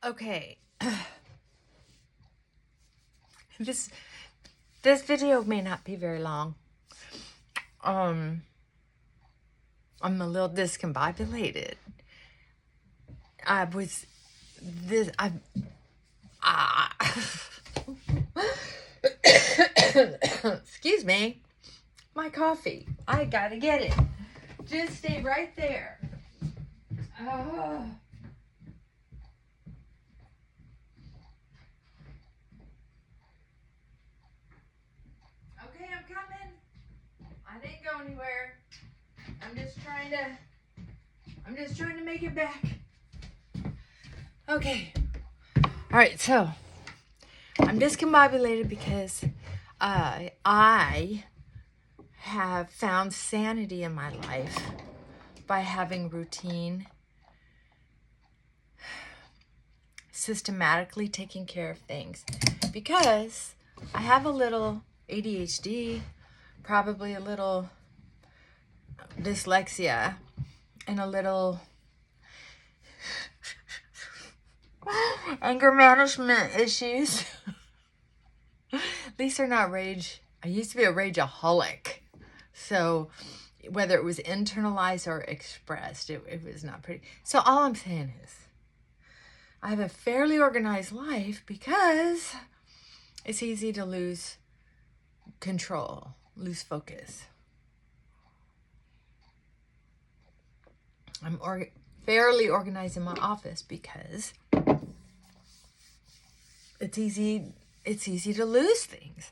Okay. This video may not be very long. I'm a little discombobulated. Excuse me. My coffee. I gotta get it. Just stay right there. Okay, I'm coming. I didn't go anywhere. I'm just trying to make it back. Okay. All right, so I'm discombobulated because I have found sanity in my life by having routine, systematically taking care of things, because I have a little ADHD, probably a little dyslexia, and a little anger management issues. At least they're not rage. I used to be a rageaholic. So whether it was internalized or expressed, it was not pretty. So all I'm saying is I have a fairly organized life because it's easy to lose control, lose focus. I'm fairly organized in my office because it's easy to lose things.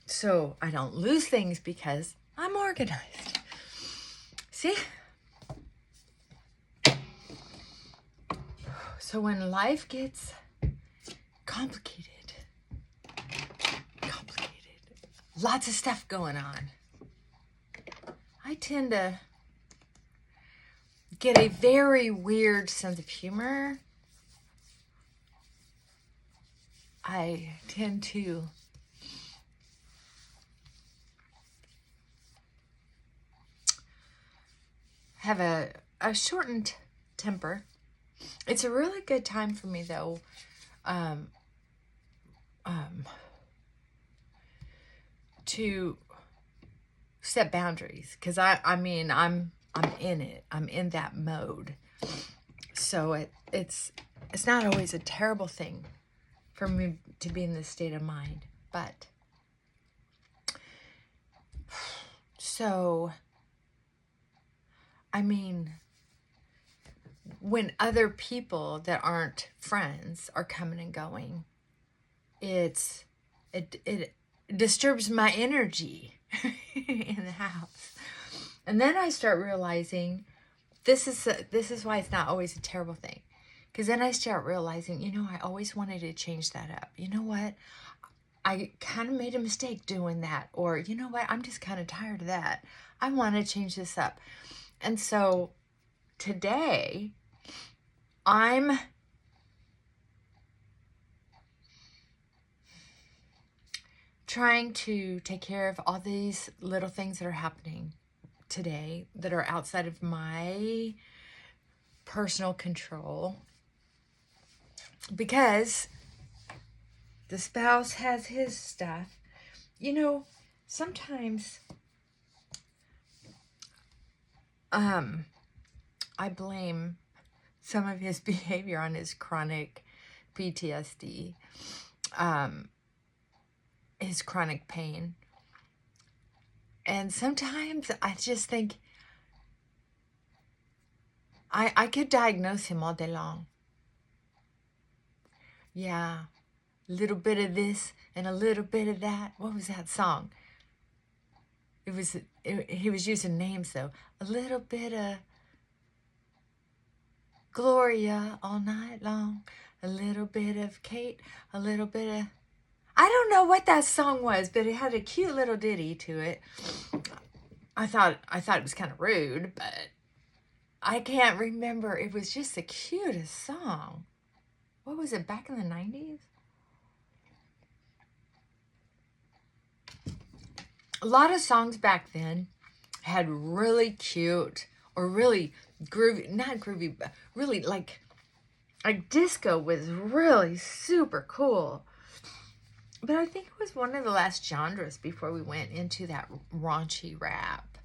So I don't lose things because I'm organized. See? So when life gets complicated, lots of stuff going on, I tend to get a very weird sense of humor. I tend to have a shortened temper. It's a really good time for me, though, to set boundaries, because I'm in it. I'm in that mode. So it's not always a terrible thing for me to be in this state of mind. But so, when other people that aren't friends are coming and going, it disturbs my energy in the house. And then I start realizing this is why it's not always a terrible thing. Because then I start realizing, I always wanted to change that up. You know what? I kind of made a mistake doing that. Or, you know what? I'm just kind of tired of that. I want to change this up. And so today, I'm trying to take care of all these little things that are happening today that are outside of my personal control, because the spouse has his stuff. Sometimes I blame some of his behavior on his chronic PTSD, his chronic pain. And sometimes I just think I could diagnose him all day long. Yeah, a little bit of this and a little bit of that. What was that song? He was using names, though. A little bit of Gloria all night long. A little bit of Kate. A little bit of... I don't know what that song was, but it had a cute little ditty to it. I thought it was kind of rude, but I can't remember. It was just the cutest song. What was it, back in the 90s? A lot of songs back then had really cute or really groovy, not groovy, but really like Like, disco was really super cool. But I think it was one of the last genres before we went into that raunchy rap.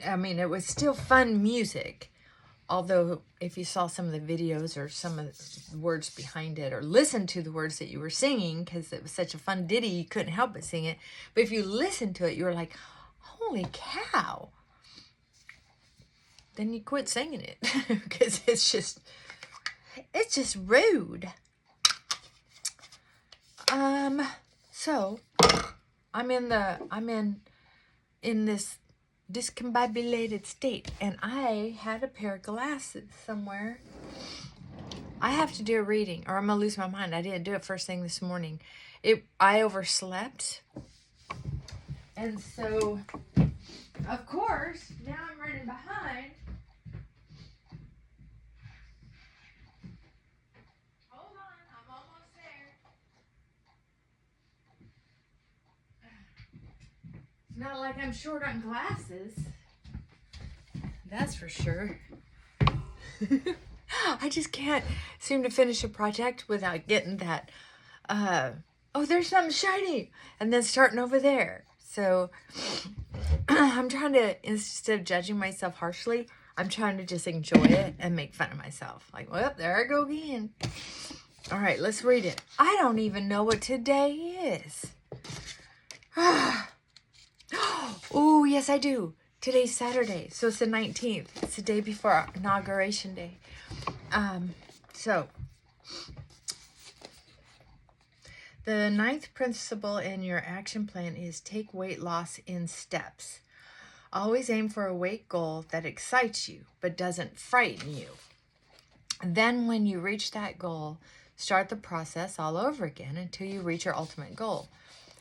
I mean, it was still fun music. Although, if you saw some of the videos or some of the words behind it, or listened to the words that you were singing, because it was such a fun ditty, you couldn't help but sing it. But if you listened to it, you were like, holy cow. Then you quit singing it, because it's just rude. So, I'm in this discombobulated state, and I had a pair of glasses somewhere. I have to do a reading, or I'm gonna lose my mind. I didn't do it first thing this morning. I overslept, and so of course now I'm running behind. Hold on, I'm almost there. It's not like I'm short on glasses. That's for sure. I just can't seem to finish a project without getting that, oh, there's something shiny, and then starting over there. So I'm trying to, instead of judging myself harshly, I'm trying to just enjoy it and make fun of myself. Like, well, there I go again. All right, let's read it. I don't even know what today is. Oh, yes, I do. Today's Saturday, so it's the 19th. It's the day before our Inauguration Day. So, the ninth principle in your action plan is take weight loss in steps. Always aim for a weight goal that excites you, but doesn't frighten you. Then when you reach that goal, start the process all over again until you reach your ultimate goal.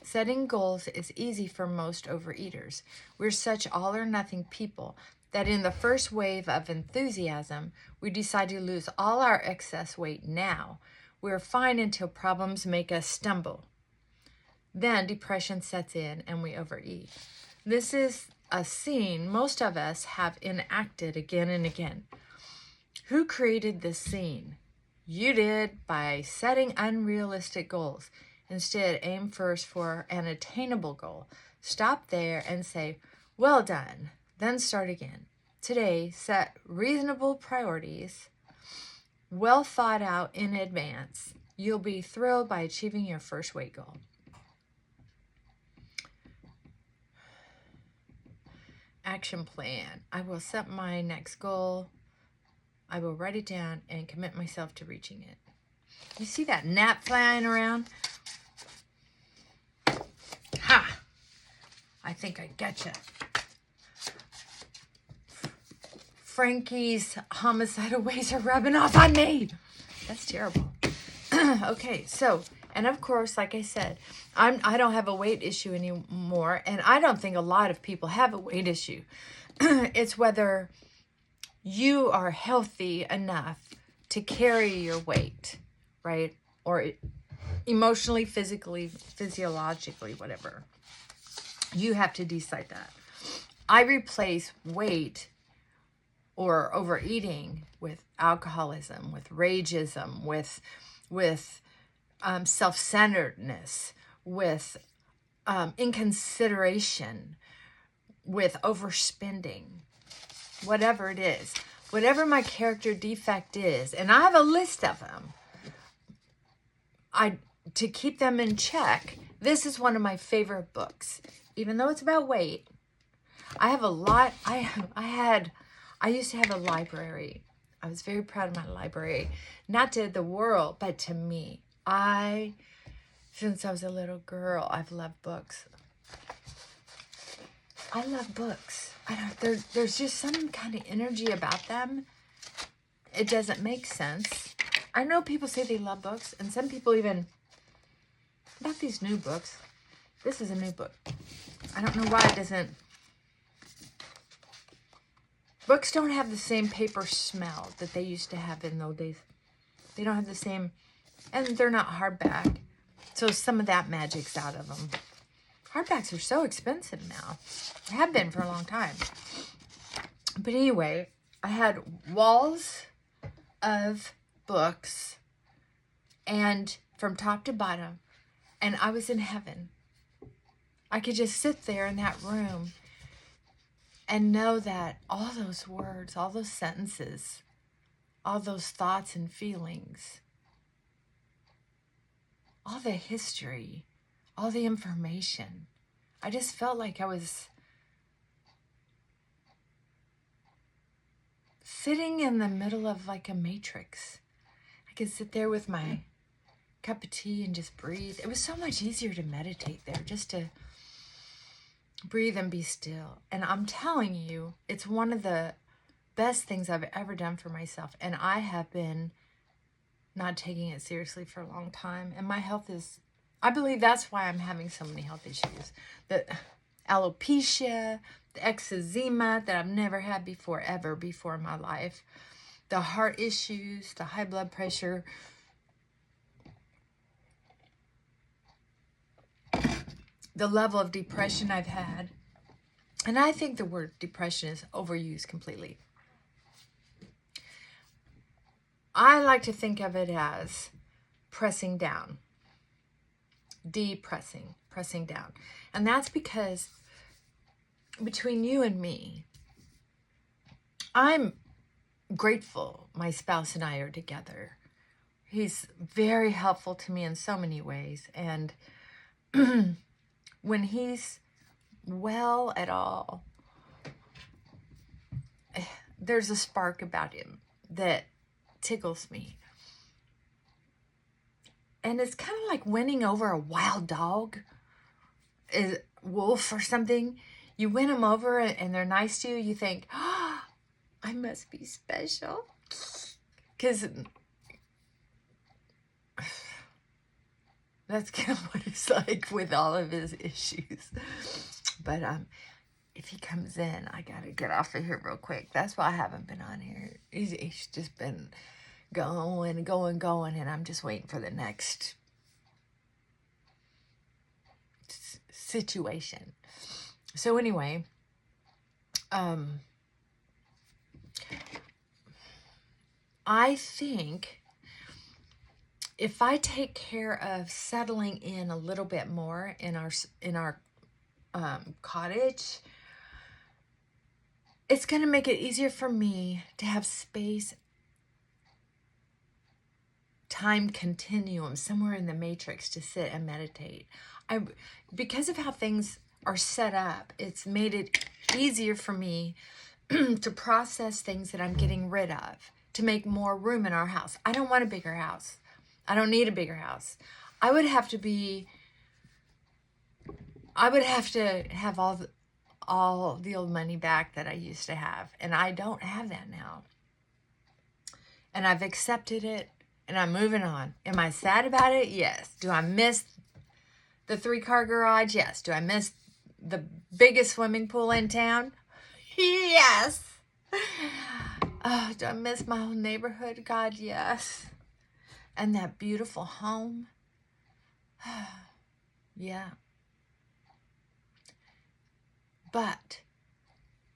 Setting goals is easy for most overeaters. We're such all or nothing people that in the first wave of enthusiasm, we decide to lose all our excess weight now. We're fine until problems make us stumble. Then depression sets in and we overeat. This is a scene most of us have enacted again and again. Who created this scene? You did, by setting unrealistic goals. Instead, aim first for an attainable goal. Stop there and say, well done. Then start again. Today, set reasonable priorities, well thought out in advance. You'll be thrilled by achieving your first weight goal. Action plan. I will set my next goal. I will write it down and commit myself to reaching it. You see that gnat flying around? Ha! I think I getcha. Frankie's homicidal ways are rubbing off on me. That's terrible. Okay, so, and of course, like I said, I don't have a weight issue anymore, and I don't think a lot of people have a weight issue. It's whether you are healthy enough to carry your weight, right? Or emotionally, physically, physiologically, whatever. You have to decide that. I replace weight or overeating with alcoholism, with rageism, with self-centeredness, with inconsideration, with overspending, whatever it is. Whatever my character defect is, and I have a list of them, to keep them in check. This is one of my favorite books. Even though it's about weight, I have a lot. I used to have a library. I was very proud of my library. Not to the world, but to me. Since I was a little girl, I've loved books. I love books. There's just some kind of energy about them. It doesn't make sense. I know people say they love books, and some people even, about these new books. This is a new book. I don't know why it doesn't. Books don't have the same paper smell that they used to have in those days. They don't have the same, and they're not hardback. So some of that magic's out of them. Hardbacks are so expensive now. They have been for a long time. But anyway, I had walls of books, and from top to bottom, and I was in heaven. I could just sit there in that room and know that all those words, all those sentences, all those thoughts and feelings, all the history, all the information, I just felt like I was sitting in the middle of like a matrix. I could sit there with my cup of tea and just breathe. It was so much easier to meditate there, just to breathe and be still. And I'm telling you, it's one of the best things I've ever done for myself. And I have been not taking it seriously for a long time. And my health is, I believe that's why I'm having so many health issues. The alopecia, the eczema that I've never had before, ever before in my life. The heart issues, the high blood pressure. The level of depression I've had. And I think the word depression is overused completely. I like to think of it as pressing down. Depressing, pressing down. And that's because between you and me, I'm grateful my spouse and I are together. He's very helpful to me in so many ways. And when he's well at all, there's a spark about him that tickles me. And it's kind of like winning over a wild dog, a wolf or something. You win them over and they're nice to you. You think, oh, I must be special. Because that's kind of what it's like with all of his issues. But if he comes in, I got to get off of here real quick. That's why I haven't been on here. He's just been going, and I'm just waiting for the next situation. So anyway, I think if I take care of settling in a little bit more in our cottage, it's going to make it easier for me to have space, time continuum, somewhere in the matrix to sit and meditate. Because of how things are set up, it's made it easier for me to process things that I'm getting rid of, to make more room in our house. I don't want a bigger house. I don't need a bigger house. I would have to have all the old money back that I used to have. And I don't have that now. And I've accepted it and I'm moving on. Am I sad about it? Yes. Do I miss the 3-car garage? Yes. Do I miss the biggest swimming pool in town? Yes. Oh, do I miss my whole neighborhood? God, yes. And that beautiful home? Yeah. But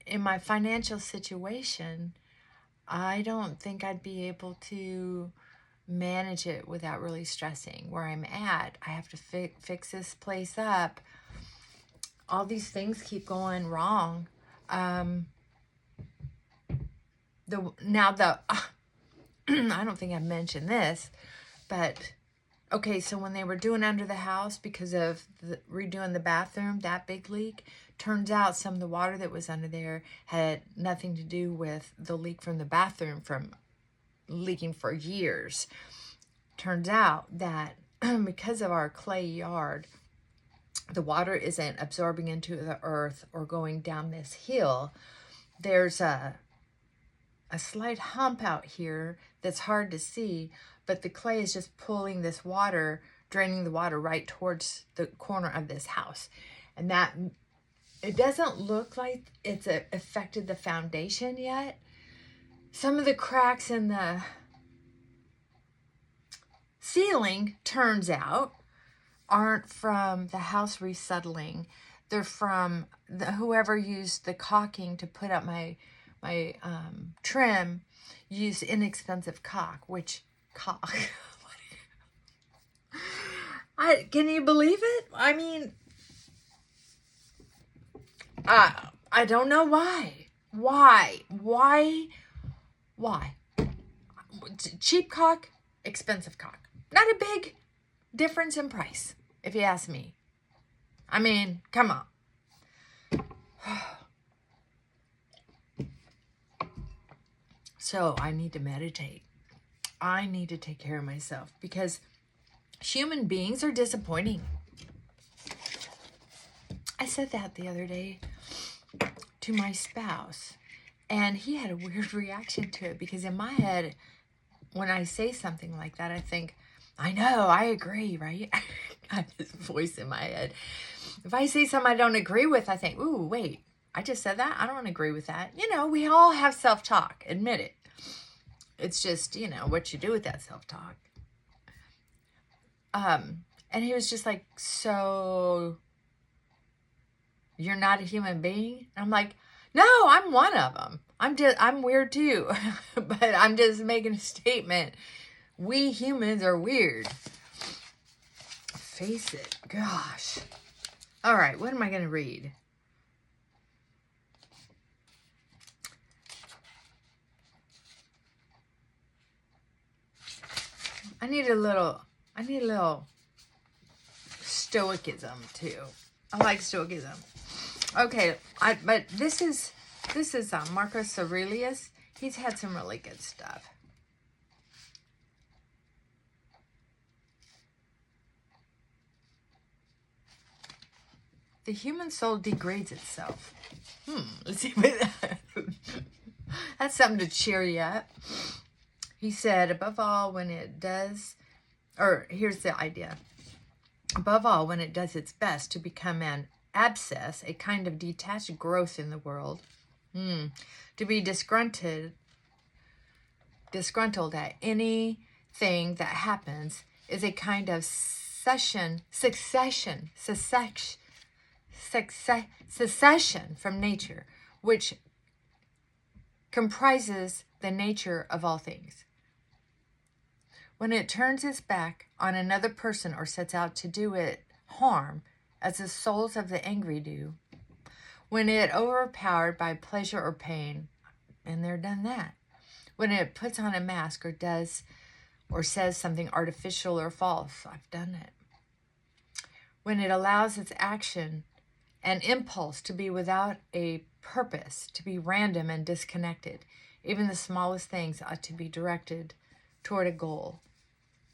in my financial situation, I don't think I'd be able to manage it without really stressing. Where I'm at, I have to fix this place up. All these things keep going wrong. I don't think I mentioned this, but okay, so when they were doing under the house because of redoing the bathroom, that big leak, turns out some of the water that was under there had nothing to do with the leak from the bathroom from leaking for years. Turns out that because of our clay yard, the water isn't absorbing into the earth or going down this hill. There's a slight hump out here that's hard to see, but the clay is just pulling this water, draining the water right towards the corner of this house. And that, it doesn't look like it's affected the foundation yet. Some of the cracks in the ceiling, turns out, aren't from the house resettling. They're from whoever used the caulking to put up my trim used inexpensive cock. Can you believe it? I mean, I don't know why. Why? Cheap cock, expensive cock. Not a big difference in price, if you ask me. I mean, come on. So I need to meditate. I need to take care of myself because human beings are disappointing. I said that the other day to my spouse, and he had a weird reaction to it because in my head, when I say something like that, I think, I know, I agree, right? I have this voice in my head. If I say something I don't agree with, I think, ooh, wait, I just said that? I don't agree with that. You know, we all have self-talk. Admit it. It's just, you know, what you do with that self-talk. And he was just like, so you're not a human being? And I'm like, no, I'm one of them. I'm weird too. But I'm just making a statement. We humans are weird. Face it. Gosh. All right, what am I going to read? I need a little stoicism too. I like stoicism. Okay, but this is Marcus Aurelius. He's had some really good stuff. The human soul degrades itself. Let's see what that. That's something to cheer you up. He said, above all, when it does, or here's the idea. Above all, when it does its best to become an abscess, a kind of detached growth in the world, to be disgruntled at anything that happens is a kind of secession from nature, which comprises the nature of all things. When it turns its back on another person or sets out to do it harm, as the souls of the angry do, when it overpowered by pleasure or pain, and they're done that, when it puts on a mask or does or says something artificial or false, I've done it, when it allows its action and impulse to be without a purpose, to be random and disconnected, even the smallest things ought to be directed toward a goal.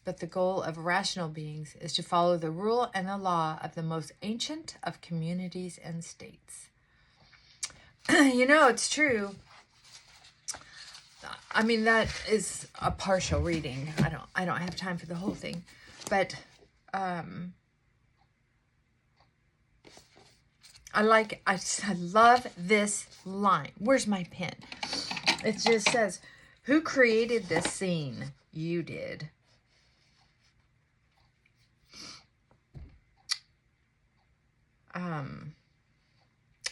But the goal of rational beings is to follow the rule and the law of the most ancient of communities and states. You know, it's true. I mean, that is a partial reading. I don't have time for the whole thing. But I love this line. Where's my pen? It just says, who created this scene? You did.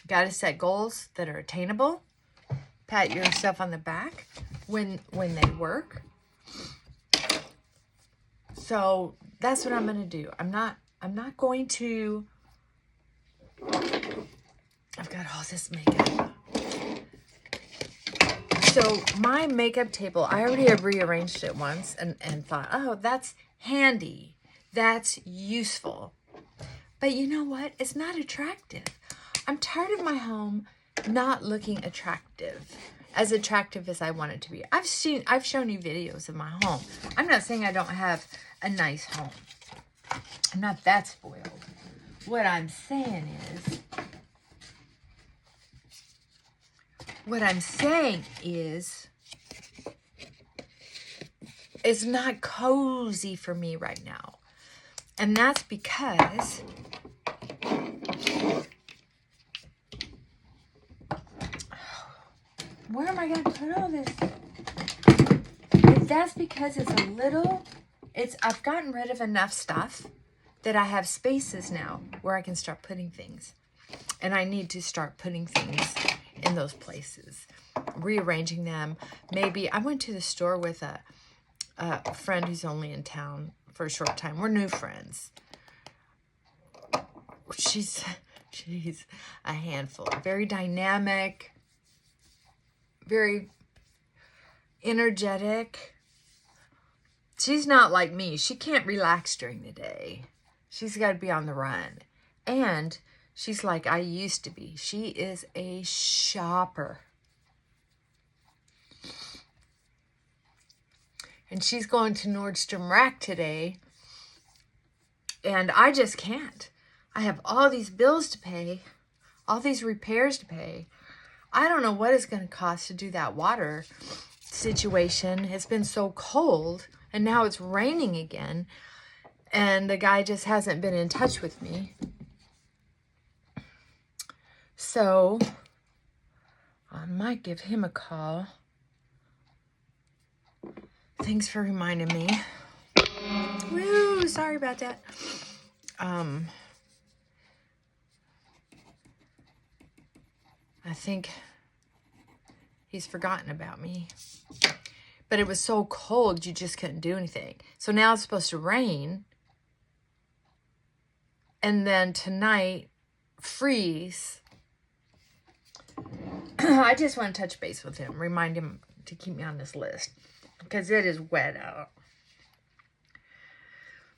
Got to set goals that are attainable. Pat yourself on the back when they work. So that's what I'm going to do. I'm not going to. I've got all this makeup. So my makeup table, I already have rearranged it once and thought, oh, that's handy. That's useful. But you know what? It's not attractive. I'm tired of my home not looking attractive as I want it to be. I've shown you videos of my home. I'm not saying I don't have a nice home. I'm not that spoiled. What I'm saying is it's not cozy for me right now. And that's because where am I going to put all this? That's because I've gotten rid of enough stuff that I have spaces now where I can start putting things. And I need to start putting things in those places. rearranging them. Maybe I went to the store with a friend who's only in town for a short time. We're new friends. She's a handful. Very dynamic, very energetic. She's not like me. She can't relax during the day. She's got to be on the run. And she's like I used to be. She is a shopper. And she's going to Nordstrom Rack today. And I just can't. I have all these bills to pay. All these repairs to pay. I don't know what it's going to cost to do that water situation. It's been so cold. And now it's raining again. And the guy just hasn't been in touch with me. So I might give him a call. Thanks for reminding me. Woo, sorry about that. I think he's forgotten about me. But it was so cold, you just couldn't do anything. So now it's supposed to rain. And then tonight, freeze. I just want to touch base with him. Remind him to keep me on this list. Because it is wet out.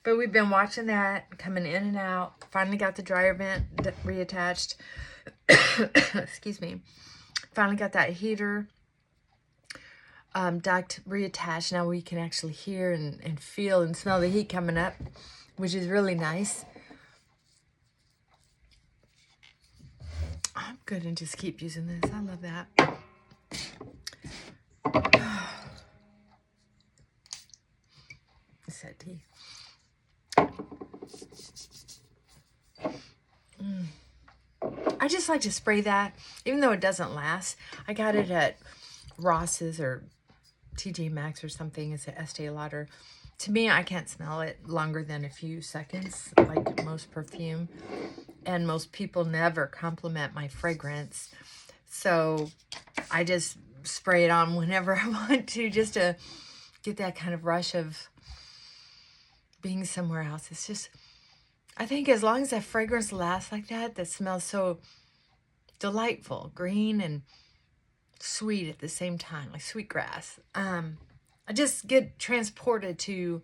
But we've been watching that, coming in and out. Finally got the dryer vent reattached. Excuse me. Finally got that heater duct reattached. Now we can actually hear and feel and smell the heat coming up, which is really nice. I'm good and just keep using this. I love that. It's that tea. I just like to spray that, even though it doesn't last. I got it at Ross's or TJ Maxx or something. It's an Estee Lauder. To me, I can't smell it longer than a few seconds, like most perfume. And most people never compliment my fragrance. So I just spray it on whenever I want to, just to get that kind of rush of being somewhere else. It's just, I think as long as that fragrance lasts like that, that smells so delightful, green and sweet at the same time, like sweet grass. I just get transported to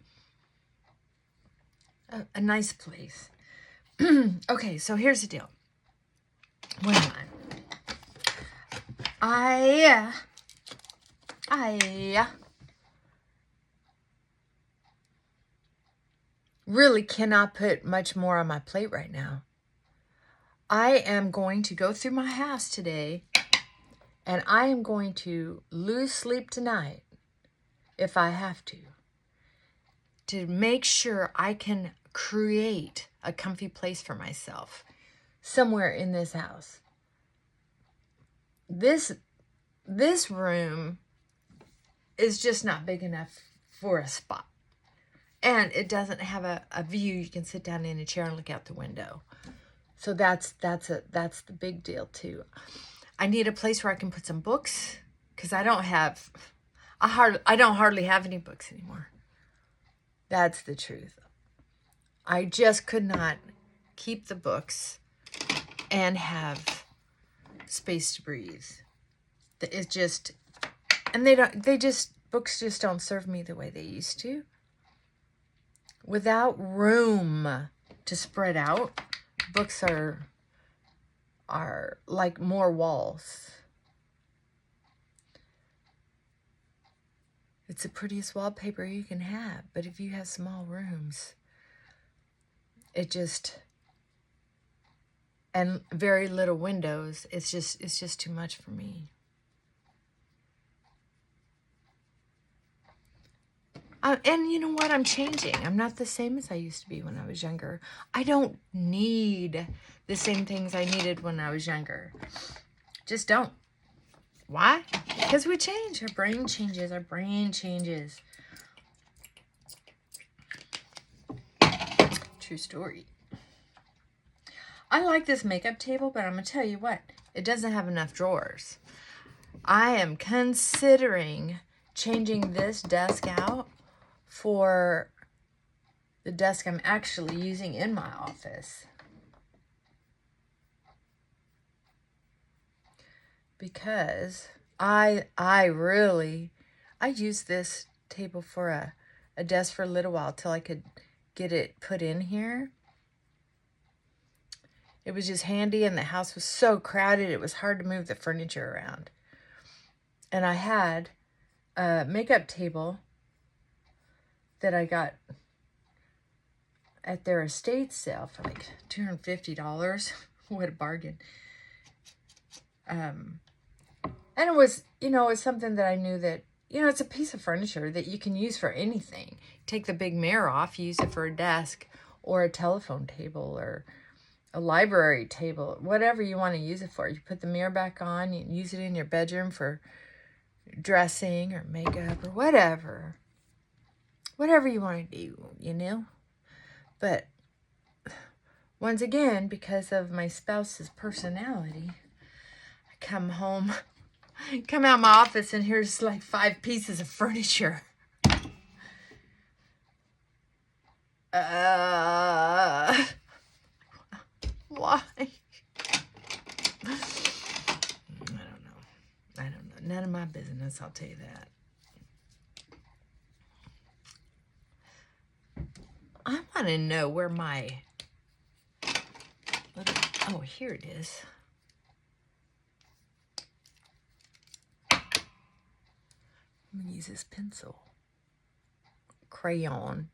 a nice place. Okay, so here's the deal. Where am I? I really cannot put much more on my plate right now. I am going to go through my house today, and I am going to lose sleep tonight, if I have to make sure I can create a comfy place for myself somewhere in this house. This room is just not big enough for a spot. And it doesn't have a view. You can sit down in a chair and look out the window. So that's the big deal too. I need a place where I can put some books, because I don't hardly have any books anymore. That's the truth. I just could not keep the books and have space to breathe. It's just, and books just don't serve me the way they used to. Without room to spread out, books are like more walls. It's the prettiest wallpaper you can have, but if you have small rooms, and very little windows, it's just too much for me. And you know what? I'm changing. I'm not the same as I used to be when I was younger. I don't need the same things I needed when I was younger. Just don't. Why? Because we change. Our brain changes. Our brain changes. True story. I like this makeup table, but I'm going to tell you what. It doesn't have enough drawers. I am considering changing this desk out for the desk I'm actually using in my office. Because I used this table for a desk for a little while till I could get it put in here. It was just handy, and the house was so crowded it was hard to move the furniture around. And I had a makeup table that I got at their estate sale for like $250. What a bargain. And it was, you know, it's something that I knew that, you know, it's a piece of furniture that you can use for anything. Take the big mirror off, use it for a desk or a telephone table or a library table, whatever you want to use it for. You put the mirror back on, you use it in your bedroom for dressing or makeup or whatever. Whatever you want to do, you know? But once again, because of my spouse's personality, I come home, come out of my office, and here's like 5 pieces of furniture. Why? I don't know. None of my business, I'll tell you that. I want to know where my little, oh, here it is. I'm going to use this pencil. Crayon.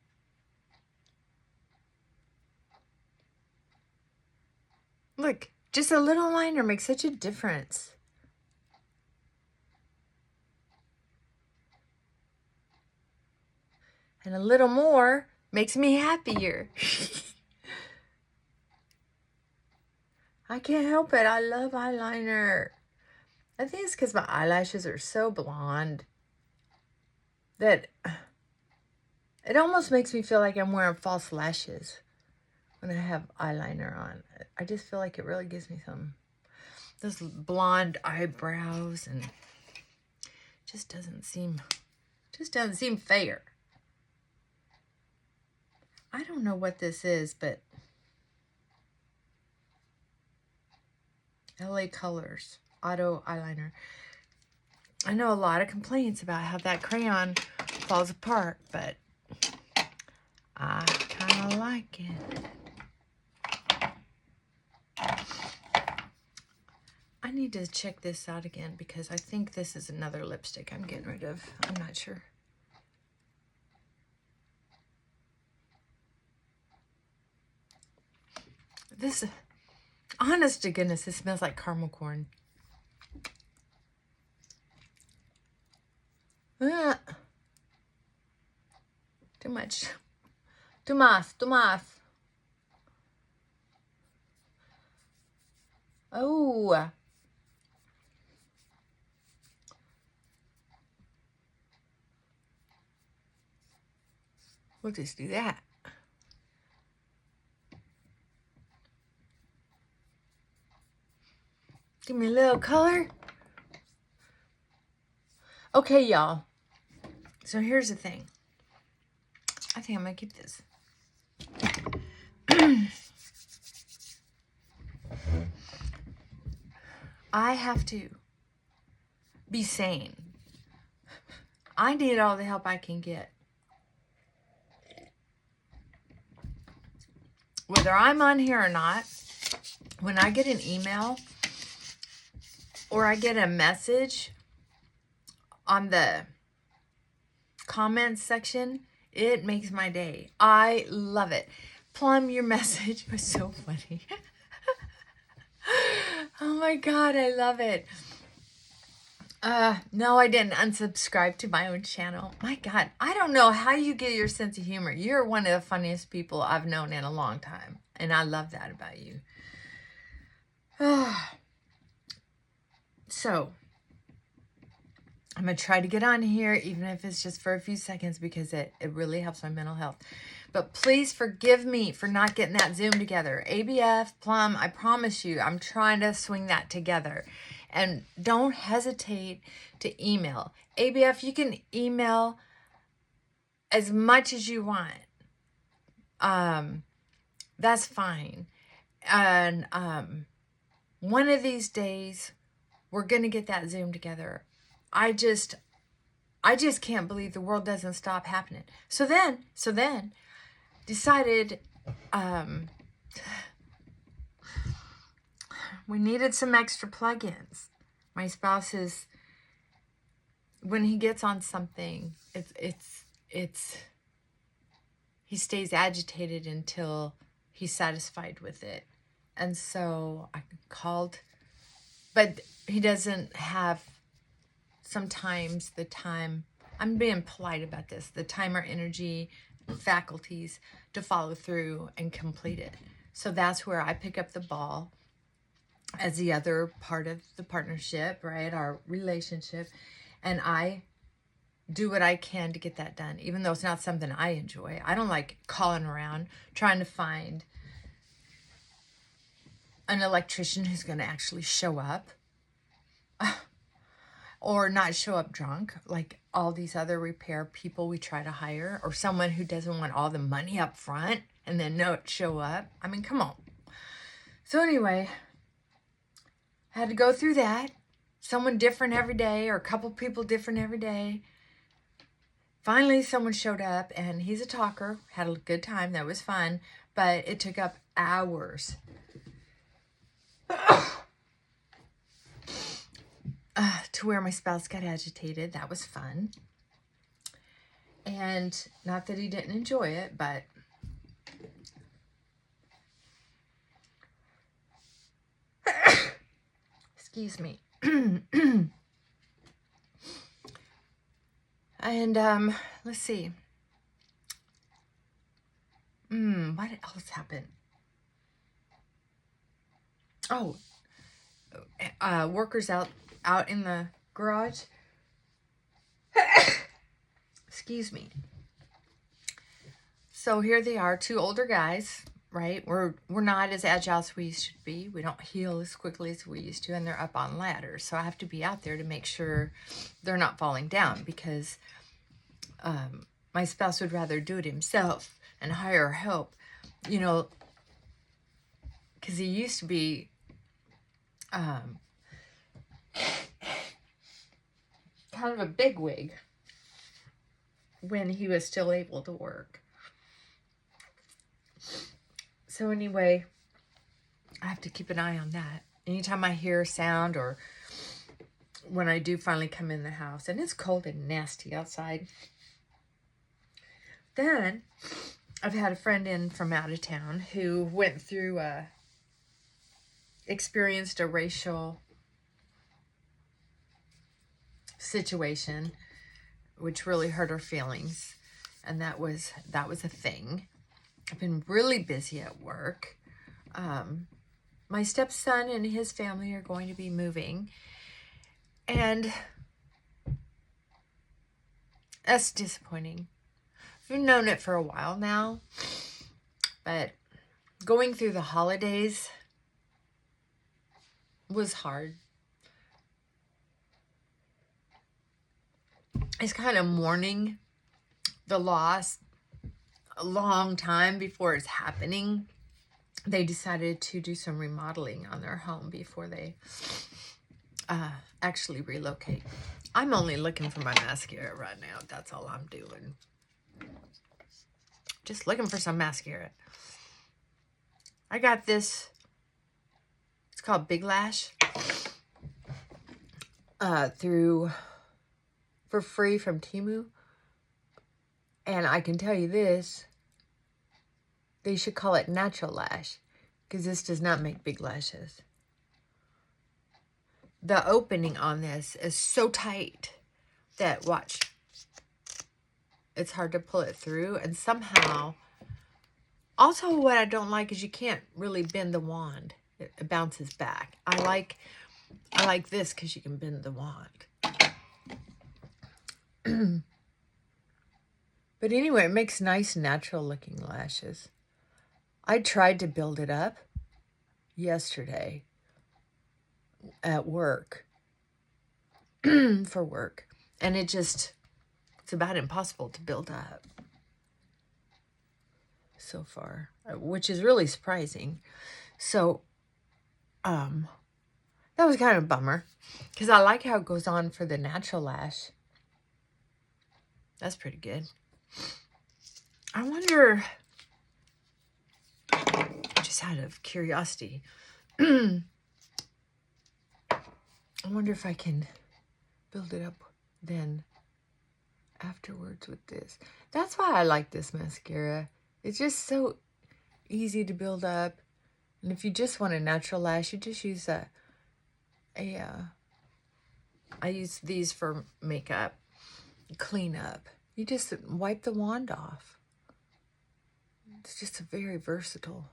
Look, just a little liner makes such a difference. And a little more makes me happier. I can't help it. I love eyeliner. I think it's because my eyelashes are so blonde that it almost makes me feel like I'm wearing false lashes when I have eyeliner on. I just feel like it really gives me those blonde eyebrows, and just doesn't seem fair. I don't know what this is, but LA Colors Auto Eyeliner. I know a lot of complaints about how that crayon falls apart, but I kind of like it. I need to check this out again because I think this is another lipstick I'm getting rid of. I'm not sure. This, honest to goodness, this smells like caramel corn. Too much. Too much. Oh. We'll just do that. Give me a little color. Okay, y'all. So here's the thing. I think I'm going to keep this. I have to be sane. I need all the help I can get. Whether I'm on here or not, when I get an email or I get a message on the comments section, it makes my day. I love it. Plum, your message was so funny. Oh my God, I love it. No, I didn't unsubscribe to my own channel. My God, I don't know how you get your sense of humor. You're one of the funniest people I've known in a long time. And I love that about you. So, I'm going to try to get on here, even if it's just for a few seconds, because it really helps my mental health. But please forgive me for not getting that Zoom together. ABF, Plum, I promise you, I'm trying to swing that together. And don't hesitate to email. ABF, you can email as much as you want. That's fine. And one of these days, we're going to get that Zoom together. I just can't believe the world doesn't stop happening. So then, decided we needed some extra plugins. My spouse is, when he gets on something, he stays agitated until he's satisfied with it. And so I called, but he doesn't have sometimes the time, I'm being polite about this, the time or energy, faculties to follow through and complete it. So that's where I pick up the ball as the other part of the partnership, right? Our relationship. And I do what I can to get that done, even though it's not something I enjoy. I don't like calling around trying to find an electrician who's going to actually show up or not show up drunk like all these other repair people we try to hire, or someone who doesn't want all the money up front and then not show up. I mean, come on. So anyway, I had to go through that. Someone different every day, or a couple people different every day. Finally, someone showed up, and he's a talker. Had a good time. That was fun. But it took up hours. To where my spouse got agitated. That was fun. And not that he didn't enjoy it, but excuse me. And let's see. What else happened? Oh, workers out in the garage. Excuse me. So here they are, two older guys, right? We're not as agile as we should be. We don't heal as quickly as we used to, and they're up on ladders. So I have to be out there to make sure they're not falling down, because my spouse would rather do it himself and hire help, you know, because he used to be kind of a bigwig when he was still able to work. So anyway, I have to keep an eye on that. Anytime I hear a sound, or when I do finally come in the house, and it's cold and nasty outside. Then I've had a friend in from out of town who went through experienced a racial situation, which really hurt her feelings. And that was a thing. I've been really busy at work. My stepson and his family are going to be moving. And that's disappointing. I've known it for a while now. But going through the holidays was hard. It's kind of mourning the loss a long time before it's happening. They decided to do some remodeling on their home before they actually relocate. I'm only looking for my mascara right now. That's all I'm doing. Just looking for some mascara. I got this. It's called Big Lash. For free from Temu. And I can tell you this, they should call it Natural Lash, because this does not make big lashes. The opening on this is so tight that, watch, it's hard to pull it through. And somehow, also what I don't like is you can't really bend the wand. It bounces back. I like this because you can bend the wand. But anyway, it makes nice, natural-looking lashes. I tried to build it up yesterday at work for work. And it's about impossible to build up so far, which is really surprising. So, that was kind of a bummer because I like how it goes on for the natural lash. That's pretty good. I wonder, just out of curiosity, I wonder if I can build it up then afterwards with this. That's why I like this mascara. It's just so easy to build up. And if you just want a natural lash, you just use I use these for makeup, clean up. You just wipe the wand off. It's just a very versatile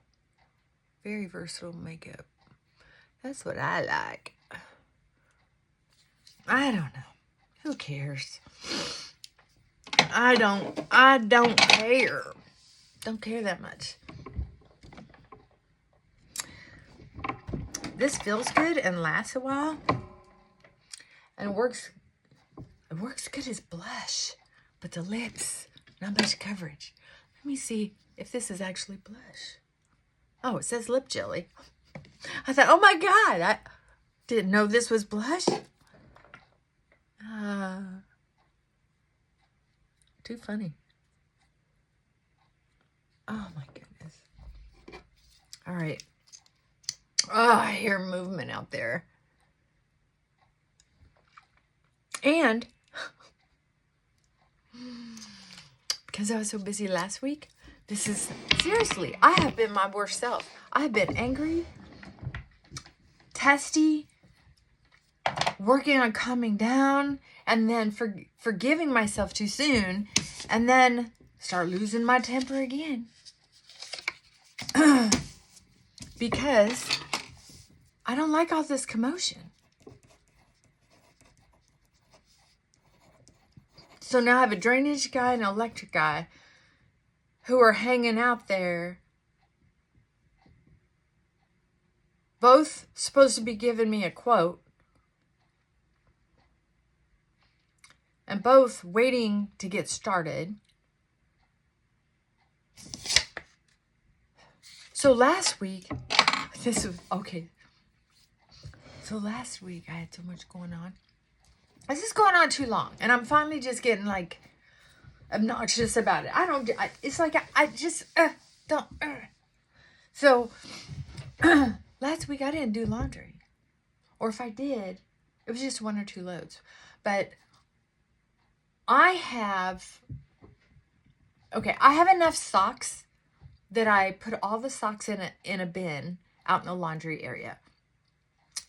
makeup. That's what I like. I don't know. Who cares? I don't care. Don't care that much. This feels good and lasts a while. And it works good as blush. But the lips, not much coverage. Let me see if this is actually blush. Oh, it says lip jelly. I thought, oh my God, I didn't know this was blush. Too funny. Oh my goodness. All right. Oh, I hear movement out there. And because I was so busy last week, seriously, I have been my worst self. I have been angry, testy, working on calming down, and then forgiving myself too soon, and then start losing my temper again. Because I don't like all this commotion. So now I have a drainage guy and an electric guy who are hanging out there. Both supposed to be giving me a quote. And both waiting to get started. So last week, So last week I had so much going on. This is going on too long, and I'm finally just getting like obnoxious about it. It's like I just don't. So last week I didn't do laundry, or if I did, it was just 1 or 2 loads. But I have enough socks that I put all the socks in a bin out in the laundry area.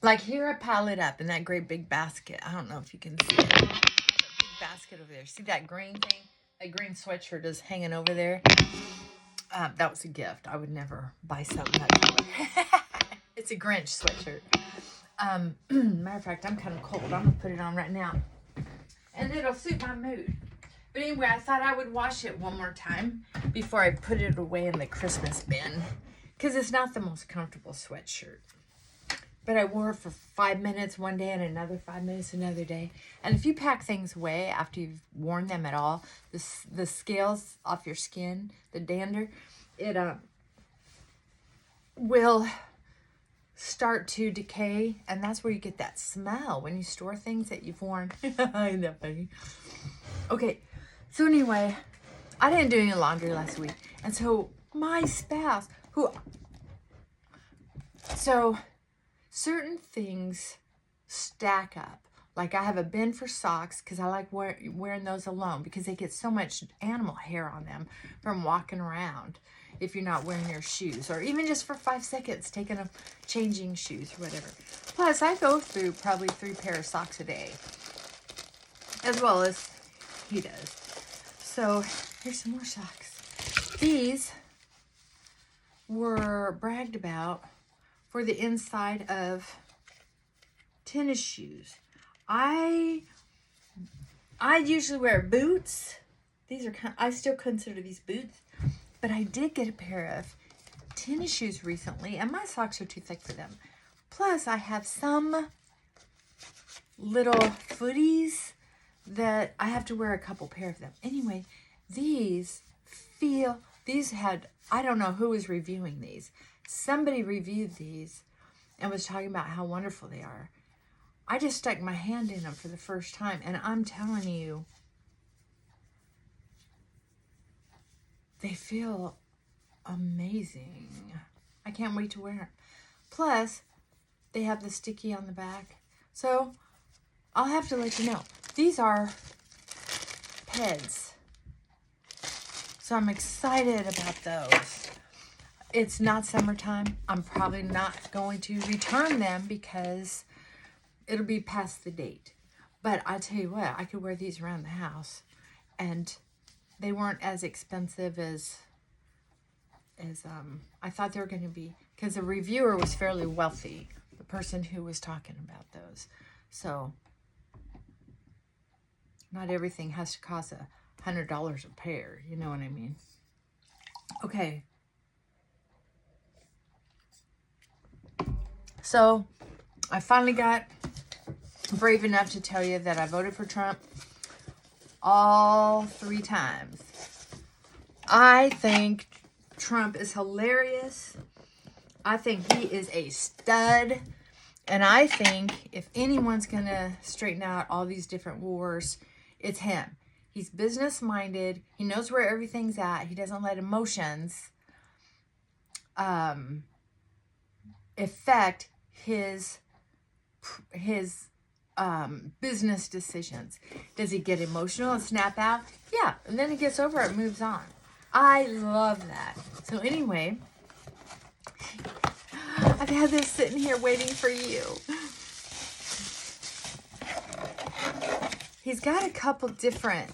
Like here, I pile it up in that great big basket. I don't know if you can see it. That big basket over there. See that green thing? That green sweatshirt is hanging over there. That was a gift. I would never buy something that color. It's a Grinch sweatshirt. Matter of fact, I'm kind of cold. I'm going to put it on right now. And it'll suit my mood. But anyway, I thought I would wash it one more time before I put it away in the Christmas bin. Because it's not the most comfortable sweatshirt. But I wore it for 5 minutes one day and another 5 minutes another day. And if you pack things away after you've worn them at all, the scales off your skin, the dander, it will start to decay. And that's where you get that smell when you store things that you've worn. Isn't that funny? Okay, so anyway, I didn't do any laundry last week. And so my spouse, certain things stack up. Like I have a bin for socks because I like wearing those alone because they get so much animal hair on them from walking around if you're not wearing your shoes, or even just for 5 seconds changing shoes or whatever. Plus, I go through probably 3 pair of socks a day, as well as he does. So here's some more socks. These were bragged about for the inside of tennis shoes. I usually wear boots. I still consider these boots, but I did get a pair of tennis shoes recently, and my socks are too thick for them. Plus, I have some little footies that I have to wear a couple pair of them. Anyway, these had, I don't know who was reviewing these. Somebody reviewed these and was talking about how wonderful they are. I just stuck my hand in them for the first time, and I'm telling you, they feel amazing. I can't wait to wear them. Plus, they have the sticky on the back. So, I'll have to let you know. These are Peds. So, I'm excited about those. It's not summertime. I'm probably not going to return them because it'll be past the date. But I tell you what, I could wear these around the house. And they weren't as expensive as I thought they were going to be. Because the reviewer was fairly wealthy. The person who was talking about those. So, not everything has to cost $100 a pair. You know what I mean? Okay. So, I finally got brave enough to tell you that I voted for Trump all 3 times. I think Trump is hilarious. I think he is a stud. And I think if anyone's going to straighten out all these different wars, it's him. He's business-minded. He knows where everything's at. He doesn't let emotions affect his business decisions. Does he get emotional and snap out? Yeah, and then he gets over it and moves on. I love that. So anyway, I've had this sitting here waiting for you. He's got a couple different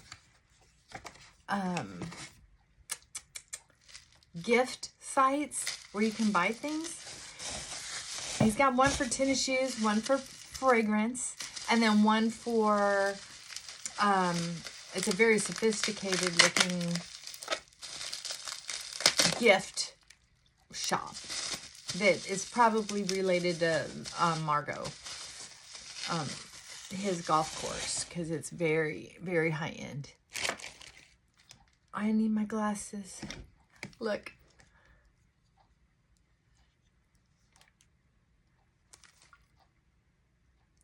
gift sites where you can buy things. He's got one for tennis shoes, one for fragrance, and then one for, it's a very sophisticated looking gift shop that is probably related to Margot, his golf course, because it's very, very high end. I need my glasses. Look.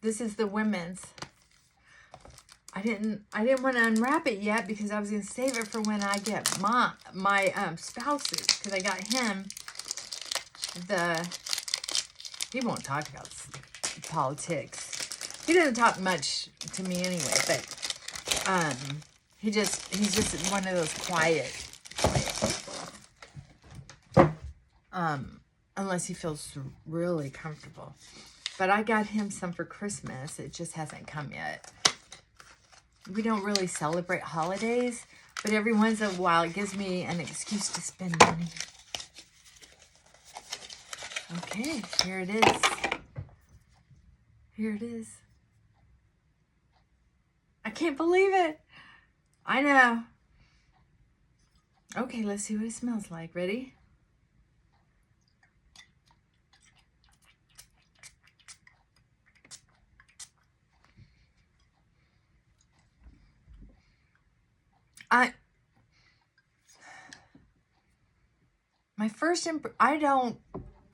This is the women's. I didn't want to unwrap it yet because I was going to save it for when I get my spouse's, because I got him he won't talk about politics. He doesn't talk much to me anyway, but he's just one of those quiet people. Unless he feels really comfortable. But I got him some for Christmas. It just hasn't come yet. We don't really celebrate holidays, but every once in a while it gives me an excuse to spend money. Okay, here it is. Here it is. I can't believe it. I know. Okay, let's see what it smells like. Ready?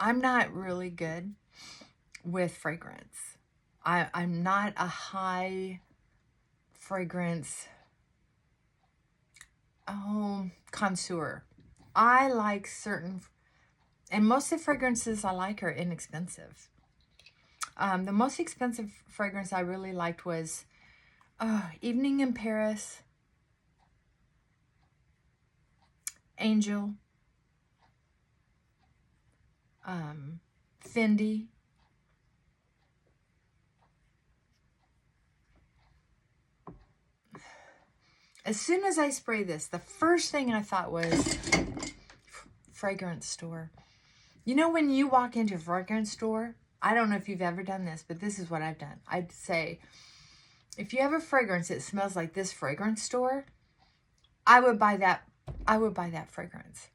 I'm not really good with fragrance. I'm not a high fragrance connoisseur. I like certain, and most of the fragrances I like are inexpensive. The most expensive fragrance I really liked was Evening in Paris, Angel, Fendi, as soon as I spray this, the first thing I thought was fragrance store. You know, when you walk into a fragrance store, I don't know if you've ever done this, but this is what I've done. I'd say, if you have a fragrance that smells like this fragrance store, I would buy that fragrance.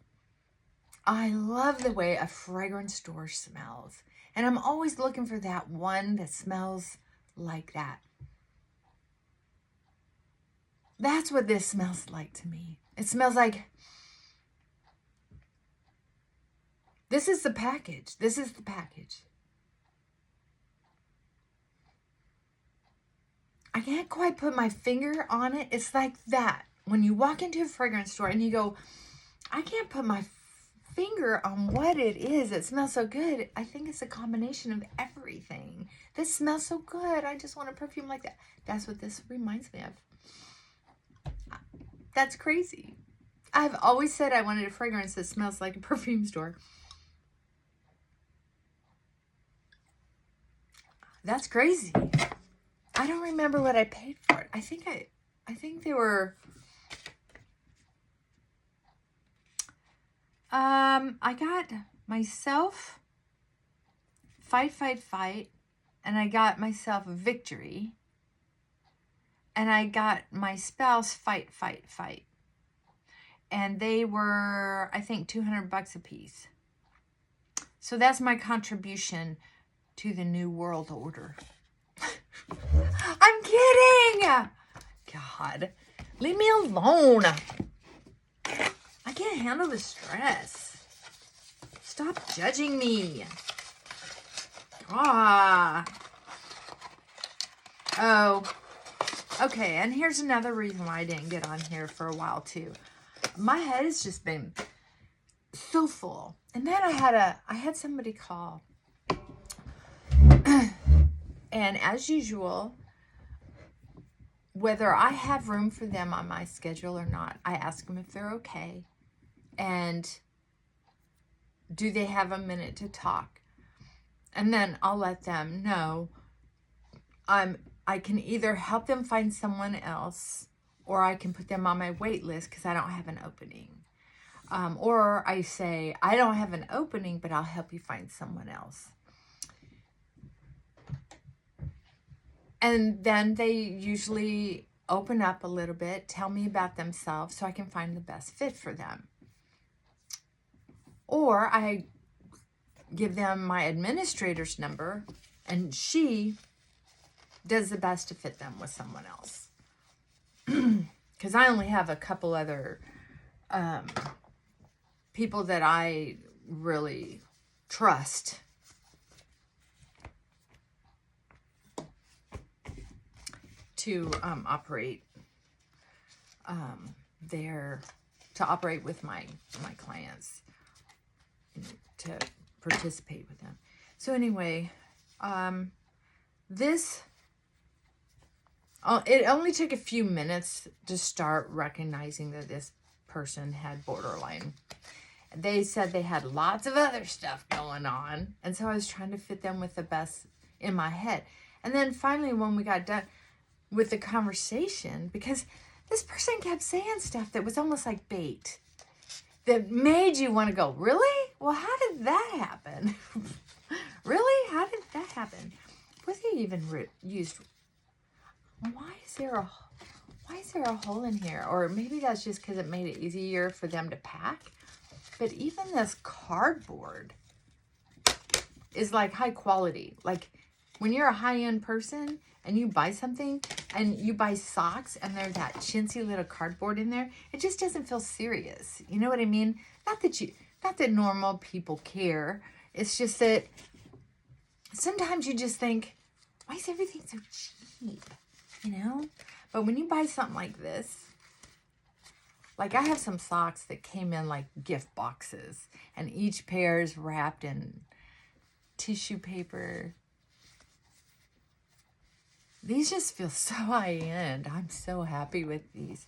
I love the way a fragrance store smells. And I'm always looking for that one that smells like that. That's what this smells like to me. It smells like, this is the package. This is the package. I can't quite put my finger on it. It's like that. When you walk into a fragrance store and you go, I can't put my finger on what it is. It smells so good. I think it's a combination of everything. This smells so good. I just want a perfume like that. That's what this reminds me of. That's crazy. I've always said I wanted a fragrance that smells like a perfume store. That's crazy. I don't remember what I paid for it. I think they were, I got myself Fight, Fight, Fight, and I got myself Victory, and I got my spouse Fight, Fight, Fight. And they were, I think, $200 a piece. So that's my contribution to the New World Order. I'm kidding! God, leave me alone. I can't handle the stress. Stop judging me. Ah. Oh. Okay, and here's another reason why I didn't get on here for a while too. My head has just been so full. And then I had somebody call. And as usual, whether I have room for them on my schedule or not, I ask them if they're okay. And do they have a minute to talk? And then I'll let them know I can either help them find someone else, or I can put them on my wait list because I don't have an opening. Or I say, I don't have an opening, but I'll help you find someone else. And then they usually open up a little bit, tell me about themselves so I can find the best fit for them. Or I give them my administrator's number, and she does the best to fit them with someone else. Because I only have a couple other people that I really trust to operate with my clients, to participate with them. So anyway, it only took a few minutes to start recognizing that this person had borderline. They said they had lots of other stuff going on, and so I was trying to fit them with the best in my head. And then finally, when we got done with the conversation, because this person kept saying stuff that was almost like bait, that made you want to go, really? Well, how did that happen? Really? How did that happen? Was he even used? Why is there a hole in here? Or maybe that's just because it made it easier for them to pack. But even this cardboard is like high quality. Like when you're a high-end person and you buy something and you buy socks and there's that chintzy little cardboard in there, it just doesn't feel serious. You know what I mean? Not that normal people care. It's just that sometimes you just think, why is everything so cheap? You know? But when you buy something like this, like I have some socks that came in like gift boxes, and each pair is wrapped in tissue paper. These just feel so high-end. I'm so happy with these.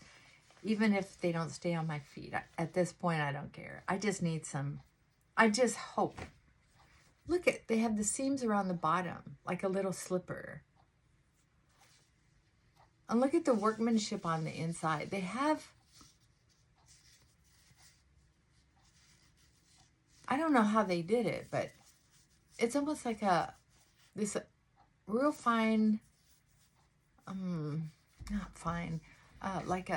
Even if they don't stay on my feet. At this point, I don't care. I just need some. I just hope. Look they have the seams around the bottom, like a little slipper. And look at the workmanship on the inside. They have, I don't know how they did it, but it's almost like this real fine, not fine, like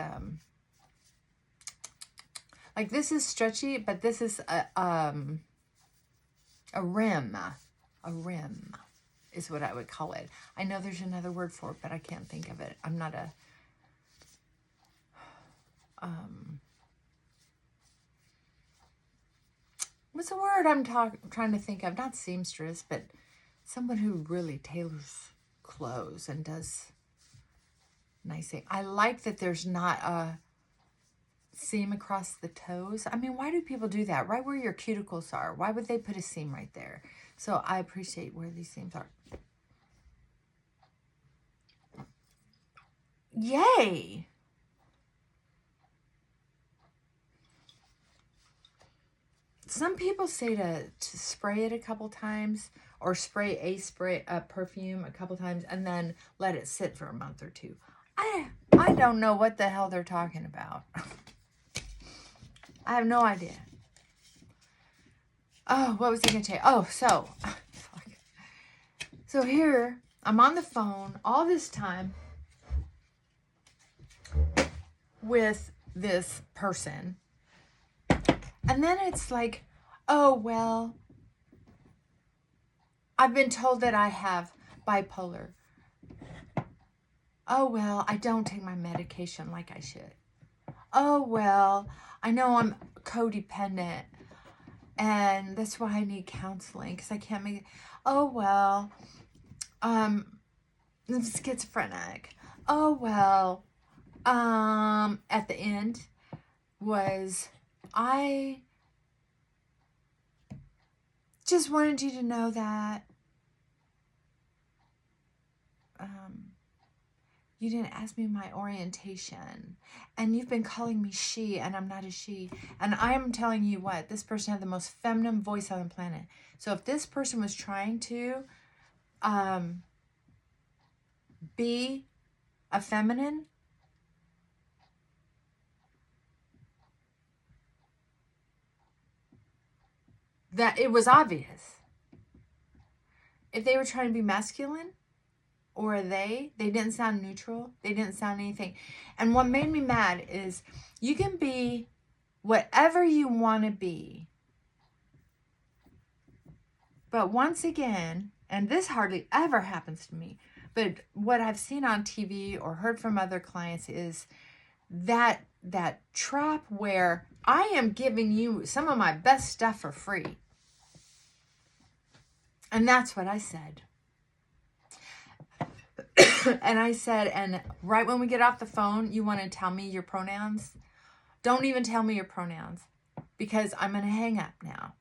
this is stretchy, but this is a rim. A rim is what I would call it. I know there's another word for it, but I can't think of it. I'm not a... what's the word I'm trying to think of? Not seamstress, but someone who really tailors clothes and does nice things. I like that there's not a seam across the toes. I mean, why do people do that? Right where your cuticles are. Why would they put a seam right there? So I appreciate where these seams are. Yay! Some people say to spray it a couple times, or spray a perfume a couple times, and then let it sit for a month or two. I don't know what the hell they're talking about. I have no idea. Oh, what was I going to say? Oh, so here, I'm on the phone all this time with this person. And then it's like, oh, well, I've been told that I have bipolar. Oh, well, I don't take my medication like I should. Oh, well, I know I'm codependent, and that's why I need counseling, because I can't make it. Oh, well, I'm schizophrenic. Oh, well, at the end was, I just wanted you to know that you didn't ask me my orientation, and you've been calling me she, and I'm not a she. And I'm telling you what, this person had the most feminine voice on the planet. So if this person was trying to be a feminine, that it was obvious. If they were trying to be masculine, or they didn't sound neutral. They didn't sound anything. And what made me mad is you can be whatever you want to be. But once again, and this hardly ever happens to me, but what I've seen on TV or heard from other clients is that trap where I am giving you some of my best stuff for free. And that's what I said. And I said, and right when we get off the phone, you want to tell me your pronouns? Don't even tell me your pronouns, because I'm going to hang up now.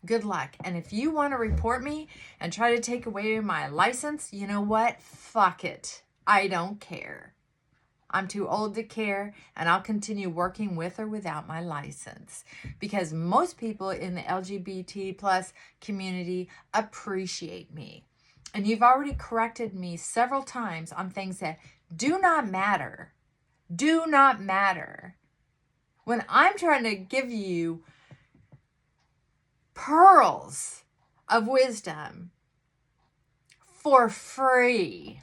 Good luck. And if you want to report me and try to take away my license, you know what? Fuck it. I don't care. I'm too old to care, and I'll continue working with or without my license, because most people in the LGBT plus community appreciate me. And you've already corrected me several times on things that do not matter. Do not matter. When I'm trying to give you pearls of wisdom for free,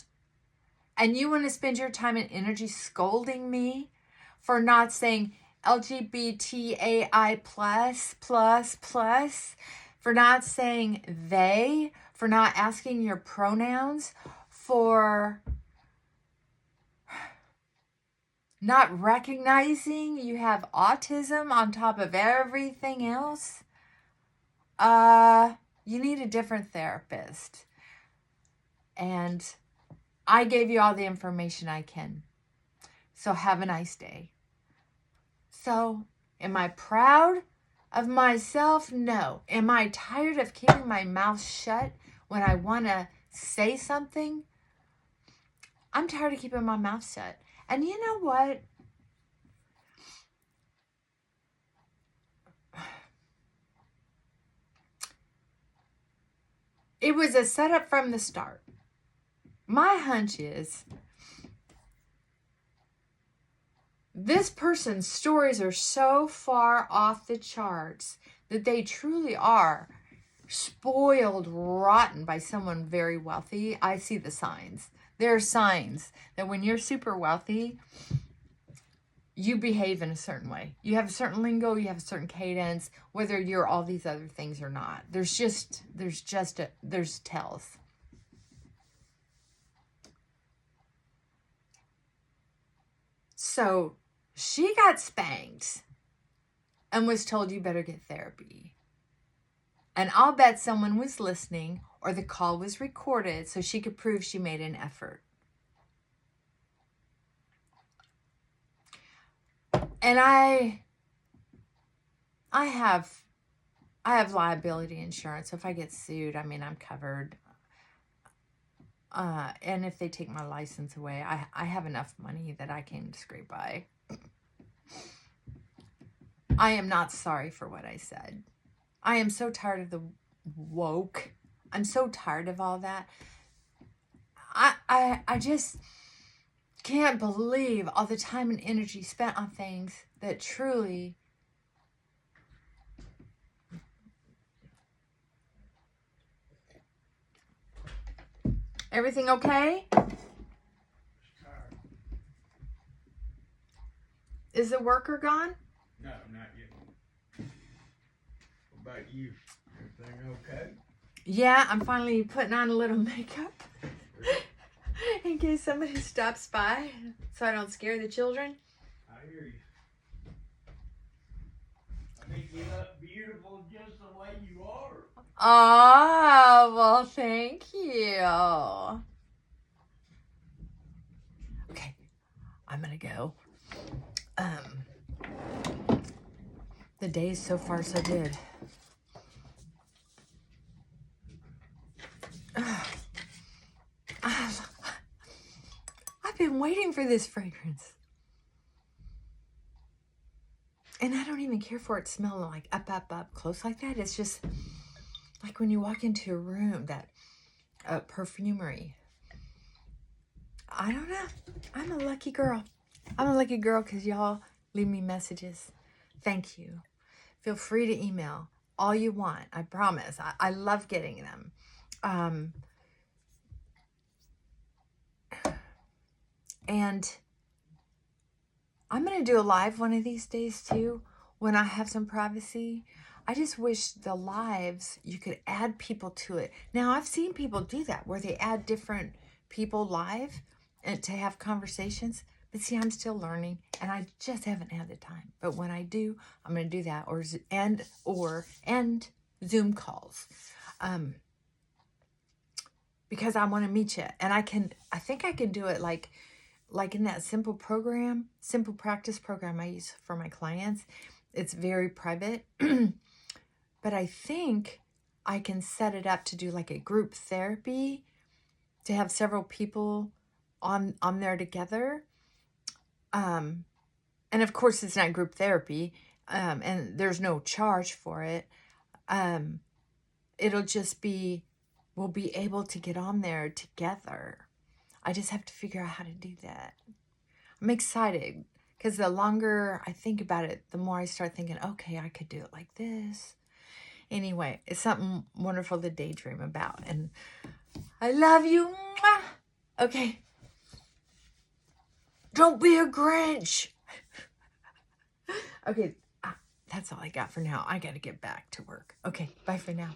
and you want to spend your time and energy scolding me for not saying LGBTAI plus, for not saying they, for not asking your pronouns, for not recognizing you have autism on top of everything else, you need a different therapist. And I gave you all the information I can. So have a nice day. So, am I proud of myself? No. Am I tired of keeping my mouth shut when I want to say something? I'm tired of keeping my mouth shut. And you know what? It was a setup from the start. My hunch is this person's stories are so far off the charts that they truly are spoiled rotten by someone very wealthy. I see the signs. There are signs that when you're super wealthy, you behave in a certain way. You have a certain lingo, you have a certain cadence, whether you're all these other things or not. There's tells. So she got spanked and was told you better get therapy. And I'll bet someone was listening or the call was recorded so she could prove she made an effort. And I have liability insurance. So if I get sued, I mean, I'm covered. And if they take my license away, I have enough money that I can scrape by. I am not sorry for what I said. I am so tired of the woke. I'm so tired of all that. I just can't believe all the time and energy spent on things that truly... Everything okay? Is the worker gone? No, not yet. What about you? Everything okay? Yeah, I'm finally putting on a little makeup in case somebody stops by so I don't scare the children. I hear you. I think you look beautiful just the way you are. Oh, well, thank you. Okay, I'm gonna go. The day is so far so good. I've been waiting for this fragrance. And I don't even care for it smelling like up, close like that. It's just like when you walk into a room, that perfumery. I don't know. I'm a lucky girl. I'm a lucky girl because y'all leave me messages. Thank you. Feel free to email all you want. I promise. I love getting them. And I'm going to do a live one of these days too when I have some privacy. I just wish the lives, you could add people to it. Now, I've seen people do that where they add different people live and to have conversations. But see, I'm still learning and I just haven't had the time. But when I do, I'm going to do that and Zoom calls. Because I want to meet you. And I think I can do it like in that simple practice program I use for my clients. It's very private. But I think I can set it up to do like a group therapy, to have several people on there together. And of course it's not group therapy, and there's no charge for it. It'll just be, we'll be able to get on there together. I just have to figure out how to do that. I'm excited because the longer I think about it, the more I start thinking, okay, I could do it like this. Anyway, it's something wonderful to daydream about. And I love you. Mwah! Okay. Don't be a Grinch. Okay, that's all I got for now. I got to get back to work. Okay, bye for now.